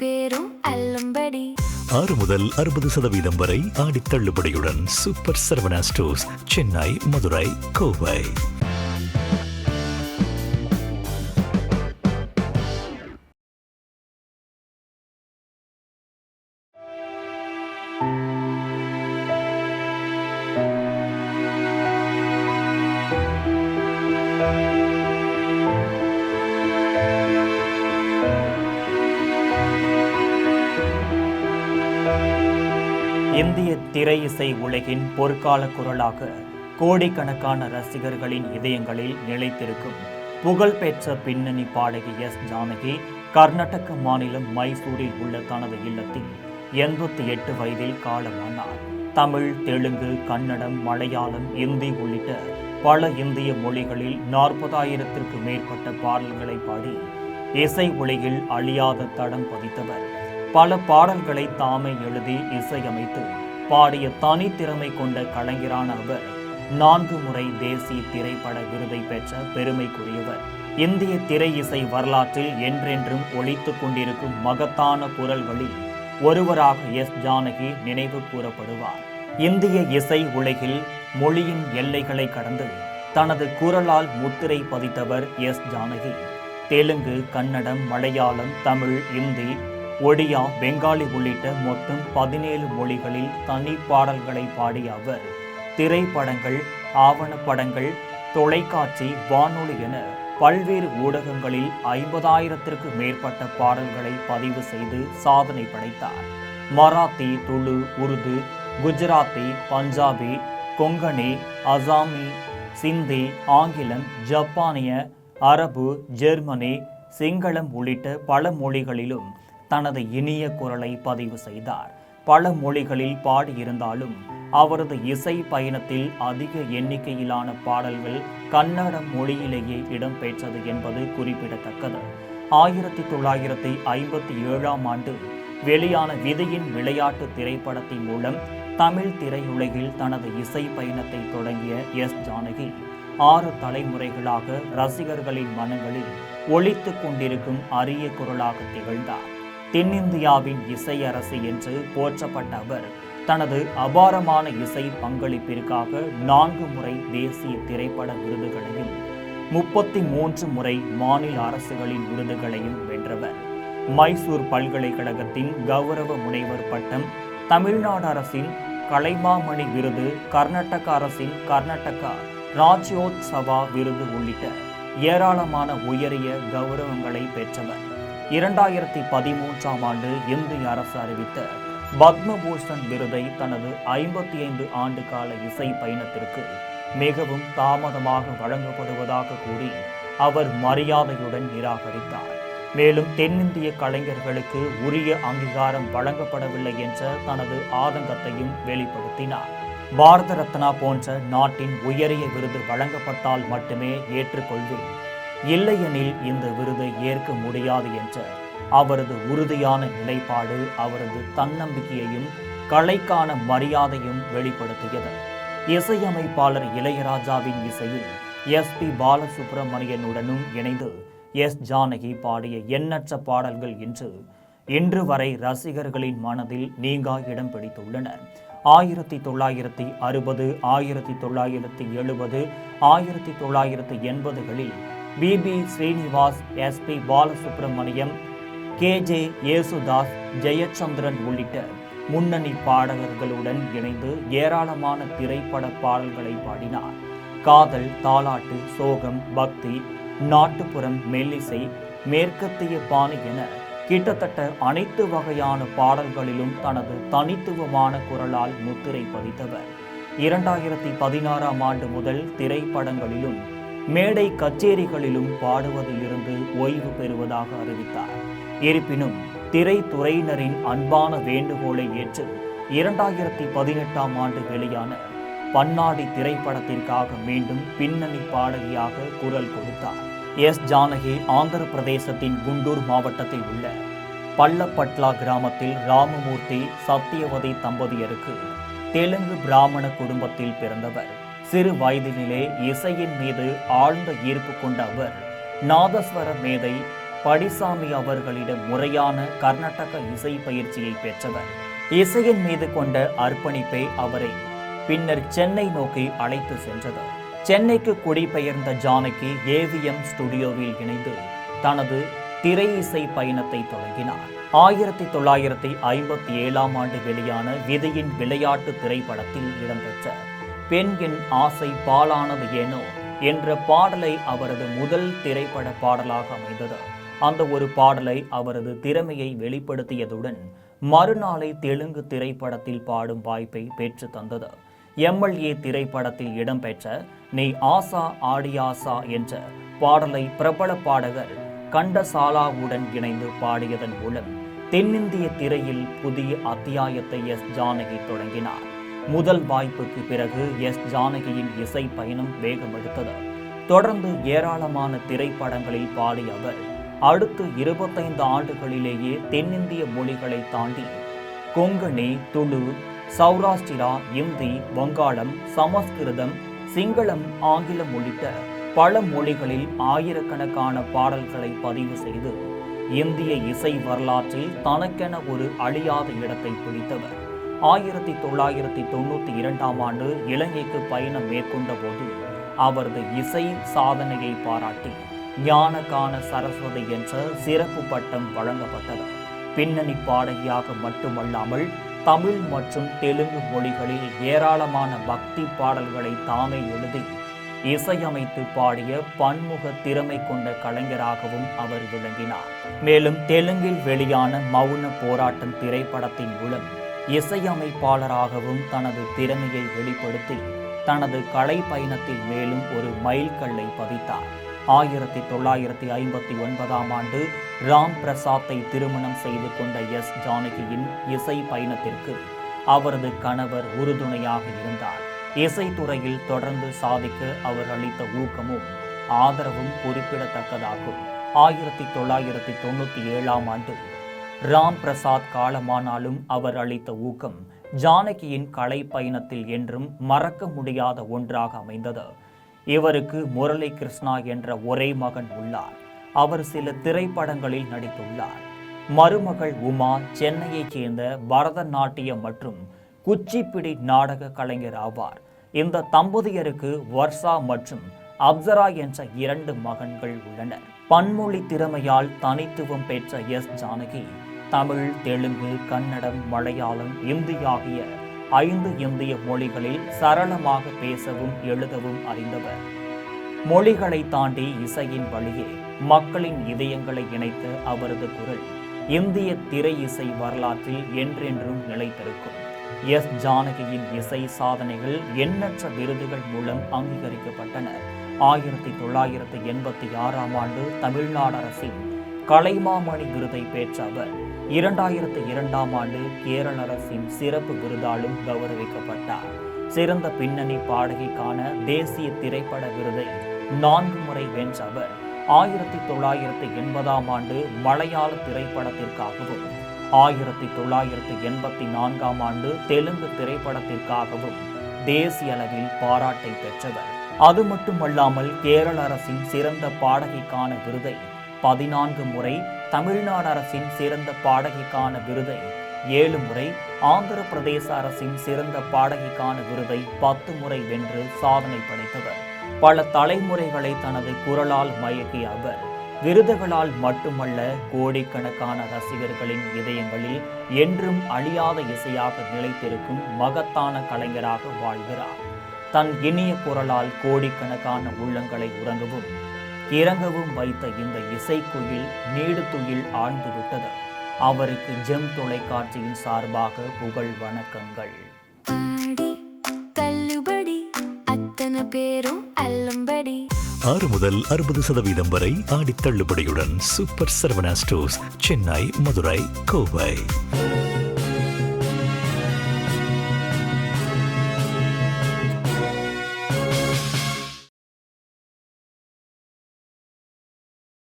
பேரும் அல்லும்படி 6 முதல் 60% வரை ஆடி தள்ளுபடியுடன் சூப்பர் சரவணா ஸ்டோர்ஸ், சென்னை, மதுரை, கோவை. இந்திய திரை இசை உலகின் பொற்கால குரலாக கோடிக்கணக்கான ரசிகர்களின் இதயங்களில் நிலைத்திருக்கும் புகழ்பெற்ற பின்னணி பாடகி எஸ். ஜானகி கர்நாடக மாநிலம் மைசூரில் உள்ள தனது இல்லத்தில் 88 வயதில் காலமானார். தமிழ், தெலுங்கு, கன்னடம், மலையாளம், இந்தி உள்ளிட்ட பல இந்திய மொழிகளில் 40,000த்திற்கு மேற்பட்ட பாடல்களை பாடி இசை உலகில் அழியாத தடம் பதித்தவர். பல பாடல்களை தாமே எழுதி இசையமைத்து பாடிய தனித்திறமை கொண்ட கலைஞரான அவர் 4 முறை தேசிய திரைப்பட விருதை பெற்ற பெருமைக்குரியவர். இந்திய திரை இசை வரலாற்றில் என்றென்றும் ஒலித்துக் கொண்டிருக்கும் மகத்தான குரல்களில் ஒருவராக எஸ். ஜானகி நினைவு கூறப்படுவார். இந்திய இசை உலகில் மொழியின் எல்லைகளை கடந்து தனது குரலால் முத்திரை பதித்தவர் எஸ். ஜானகி. தெலுங்கு, கன்னடம், மலையாளம், தமிழ், இந்தி, ஒடியா, பெங்காலி உள்ளிட்ட மொத்தம் 17 மொழிகளில் தனி பாடல்களை பாடிய அவர் திரைப்படங்கள், ஆவணப்படங்கள், தொலைக்காட்சி, வானொலி என பல்வேறு ஊடகங்களில் 50,000த்திற்கு மேற்பட்ட பாடல்களை பதிவு செய்து சாதனை படைத்தார். மராத்தி, துளு, உருது, குஜராத்தி, பஞ்சாபி, கொங்கணி, அசாமி, சிந்தி, ஆங்கிலம், ஜப்பானிய, அரபு, ஜெர்மனி, சிங்களம் உள்ளிட்ட பல மொழிகளிலும் தனது இனிய குரலை பதிவு செய்தார். பல மொழிகளில் பாடியிருந்தாலும் அவரது இசை பயணத்தில் அதிக எண்ணிக்கையிலான பாடல்கள் கன்னட மொழியிலேயே இடம்பெற்றது என்பது குறிப்பிடத்தக்கது. 1957ஆம் ஆண்டு வெளியான விதியின் விளையாட்டு திரைப்படத்தின் மூலம் தமிழ் திரையுலகில் தனது இசை பயணத்தை தொடங்கிய எஸ். ஜானகி 6 தலைமுறைகளாக ரசிகர்களின் மனங்களில் ஒலித்துக் கொண்டிருக்கும் அரிய குரலாக திகழ்ந்தார். தென்னிந்தியாவின் இசை அரசி என்று போற்றப்பட்ட அவர் தனது அபாரமான இசை பங்களிப்பிற்காக 4 முறை தேசிய திரைப்பட விருதுகளையும் 33 முறை மாநில அரசுகளின் விருதுகளையும் வென்றவர். மைசூர் பல்கலைக்கழகத்தின் கௌரவ முனைவர் பட்டம், தமிழ்நாடு அரசின் கலைமாமணி விருது, கர்நாடக அரசின் கர்நாடகா ராஜ்யோத்சவா விருது உள்ளிட்ட ஏராளமான உயரிய கௌரவங்களை பெற்றவர். 2013ஆம் ஆண்டு இந்திய அரசு அறிவித்த பத்மபூஷன் விருதை தனது 55 ஆண்டு கால இசை பயணத்திற்கு மிகவும் தாமதமாக வழங்கப்படுவதாக கூறி அவர் மரியாதையுடன் நிராகரித்தார். மேலும் தென்னிந்திய கலைஞர்களுக்கு உரிய அங்கீகாரம் வழங்கப்படவில்லை என்ற தனது ஆதங்கத்தையும் வெளிப்படுத்தினார். பாரத ரத்னா போன்ற நாட்டின் உயரிய விருது வழங்கப்பட்டால் மட்டுமே ஏற்றுக்கொள்வேன், இல்லையெனில் இந்த விருதை ஏற்க முடியாது என்ற அவரது உறுதியான நிலைப்பாடு அவரது தன்னம்பிக்கையையும் கலைக்கான மரியாதையும் வெளிப்படுத்தியது. இசையமைப்பாளர் இளையராஜாவின் இசையில் எஸ்.பி. பாலசுப்ரமணியனுடனும் இணைந்து எஸ். ஜானகி பாடிய எண்ணற்ற பாடல்கள் இன்று வரை ரசிகர்களின் மனதில் நீங்கா இடம் பிடித்துள்ளன. 1960, 1970, 1980களில் BB. Srinivas, S P. Balasubramaniam, K.J.. Yesudas, Jayachandran உள்ளிட்ட முன்னணி பாடகர்களுடன் இணைந்து ஏராளமான திரைப்பட பாடல்களை பாடினார். காதல், தாலாட்டு, சோகம், பக்தி, நாட்டுப்புறம், மெல்லிசை, மேற்கத்திய பாணி என கிட்டத்தட்ட அனைத்து வகையான பாடல்களிலும் தனது தனித்துவமான குரலால் முத்திரை பதித்தவர். 2016ஆம் ஆண்டு முதல் திரைப்படங்களிலும் மேடை கச்சேரிகளிலும் பாடுவதிலிருந்து ஓய்வு பெறுவதாக அறிவித்தார். இருப்பினும் திரைத்துறையினரின் அன்பான வேண்டுகோளை ஏற்று 2018ஆம் ஆண்டு வெளியான பன்னாடி திரைப்படத்திற்காக மீண்டும் பின்னணி பாடகியாக குரல் கொடுத்தார். எஸ். ஜானகி ஆந்திர பிரதேசத்தின் குண்டூர் மாவட்டத்தில் உள்ள பள்ளப்பட்லா கிராமத்தில் ராமமூர்த்தி, சத்தியவதி தம்பதியருக்கு தெலுங்கு பிராமண குடும்பத்தில் பிறந்தவர். சிறு வயதினிலே இசையின் மீது ஆழ்ந்த ஈர்ப்பு கொண்ட அவர் நாதஸ்வர மேதை படிசாமி அவர்களிடம் முறையான கர்நாடக இசை பயிற்சியை பெற்றவர். இசையின் மீது கொண்ட அர்ப்பணிப்பை அவரை பின்னர் சென்னை நோக்கி அழைத்து சென்றது. சென்னைக்கு குடிபெயர்ந்த ஜானகி ஏவிஎம் ஸ்டுடியோவில் இணைந்து தனது திரை இசை பயணத்தை தொடங்கினார். 1957 ஆண்டு வெளியான விதியின் விளையாட்டு திரைப்படத்தில் இடம்பெற்ற பெண் என் ஆசை பாலானது ஏனோ என்ற பாடலை அவரது முதல் திரைப்பட பாடலாக அமைந்தது. அந்த ஒரு பாடலை அவரது திறமையை வெளிப்படுத்தியதுடன் மறுநாளை தெலுங்கு திரைப்படத்தில் பாடும் வாய்ப்பை பெற்று தந்தது. எம்எல்ஏ திரைப்படத்தில் இடம்பெற்ற நீ ஆசா ஆடியாசா என்ற பாடலை பிரபல பாடகர் கண்டசாலாவுடன் இணைந்து பாடியதன் மூலம் தென்னிந்திய திரையில் புதிய அத்தியாயத்தை எஸ் ஜானகி தொடங்கினார். முதல் வாய்ப்புக்கு பிறகு எஸ் ஜானகியின் இசை பயணம் வேகமெடுத்தது. தொடர்ந்து ஏராளமான திரைப்படங்களில் பாடிய அவர் அடுத்த 25 ஆண்டுகளிலேயே தென்னிந்திய மொழிகளை தாண்டி கொங்கணி, துளு, சௌராஷ்டிரா, இந்தி, வங்காளம், சமஸ்கிருதம், சிங்களம், ஆங்கிலம் உள்ளிட்ட பல மொழிகளில் ஆயிரக்கணக்கான பாடல்களை பதிவு செய்து இந்திய இசை வரலாற்றில் தனக்கென ஒரு அழியாத இடத்தை பிடித்தவர். 1992 ஆண்டு இலங்கைக்கு பயணம் மேற்கொண்ட போது அவரது இசை சாதனையை பாராட்டி ஞானகான சரஸ்வதி என்ற சிறப்பு பட்டம் வழங்கப்பட்டது. பின்னணி பாடகியாக மட்டுமல்லாமல் தமிழ் மற்றும் தெலுங்கு மொழிகளில் ஏராளமான பக்தி பாடல்களை தாமே எழுதி இசையமைத்து பாடிய பன்முக திறமை கொண்ட கலைஞராகவும் அவர் விளங்கினார். மேலும் தெலுங்கில் வெளியான மௌன போராட்டம் திரைப்படத்தின் மூலம் இசையமைப்பாளராகவும் தனது திறமையை வெளிப்படுத்தி தனது கலை பயணத்தில் மேலும் ஒரு மைல்கல்லை பதித்தார். 1959 ஆண்டு ராம் பிரசாத்தை திருமணம் செய்து கொண்ட எஸ் ஜானகியின் இசை பயணத்திற்கு அவரது கணவர் உறுதுணையாக இருந்தார். இசைத்துறையில் தொடர்ந்து சாதிக்க அவர் அளித்த ஊக்கமும் ஆதரவும் குறிப்பிடத்தக்கதாகும். 1997 ஆண்டு ராம் பிரசாத் காலமானாலும் அவர் அளித்த ஊக்கம் ஜானகியின் கலை பயணத்தில் என்றும் மறக்க முடியாத ஒன்றாக அமைந்தது. இவருக்கு முரளி கிருஷ்ணா என்ற ஒரே மகன் உள்ளார். அவர் சில திரைப்படங்களில் நடித்துள்ளார். மருமகள் உமா சென்னையைச் சேர்ந்த பரதநாட்டியம் மற்றும் குச்சிப்பிடி நாடக கலைஞர் ஆவார். இந்த தம்பதியருக்கு வர்ஷா மற்றும் அப்சரா என்ற 2 மகன்கள் உள்ளனர். பன்மொழி திறமையால் தனித்துவம் பெற்ற எஸ் ஜானகி தமிழ், தெலுங்கு, கன்னடம், மலையாளம், இந்தி ஆகிய 5 இந்திய மொழிகளில் சரளமாக பேசவும் எழுதவும் அறிந்தவர். மொழிகளை தாண்டி இசையின் வழியே மக்களின் இதயங்களை இணைத்த அவரது குரல் இந்திய திரை இசை வரலாற்றில் என்றென்றும் நிலைத்திருக்கும். எஸ் ஜானகியின் இசை சாதனைகள் எண்ணற்ற விருதுகள் மூலம் அங்கீகரிக்கப்பட்டன. 1986 ஆண்டு தமிழ்நாடு அரசின் கலைமாமணி விருதை பெற்ற அவர் 2002 ஆண்டு கேரள அரசின் சிறப்பு விருதாலும் கௌரவிக்கப்பட்டார். சிறந்த பின்னணி பாடகிக்கான தேசிய திரைப்பட விருதை 4 முறை வென்ற அவர் 1980 ஆண்டு மலையாள திரைப்படத்திற்காகவும் 1984 ஆண்டு தெலுங்கு திரைப்படத்திற்காகவும் தேசிய அளவில் பாராட்டை பெற்றவர். அது மட்டுமல்லாமல் கேரள அரசின் சிறந்த பாடகிக்கான விருதை 14 முறை, தமிழ்நாடு அரசின் சிறந்த பாடகிக்கான விருதை 7 முறை, ஆந்திர பிரதேச அரசின் சிறந்த பாடகிக்கான விருதை 10 முறை வென்று சாதனை படைத்தவர். பல தலைமுறைகளை தனது குரலால் மயக்கிய அவர் விருதுகளால் மட்டுமல்ல கோடிக்கணக்கான ரசிகர்களின் இதயங்களில் என்றும் அழியாத இசையாக நிலைத்திருக்கும் மகத்தான கலைஞராக வாழ்கிறார். தன் இனிய குரலால் கோடிக்கணக்கான உள்ளங்களை உறங்கவும் இறங்கவும் வைத்த இந்த இசைக்குயில் நீடுதுயில் ஆழ்ந்துவிட்டது. அவருக்கு ஜெம் தொலைக்காட்சியின் சார்பாக புகழ் வணக்கங்கள். தள்ளுபடி அத்தனை பேரும் அல்லும்படி 6 முதல் 60% வரை ஆடி தள்ளுபடியுடன் சூப்பர் சரவணா ஸ்டோர்ஸ், சென்னை, மதுரை, கோவை.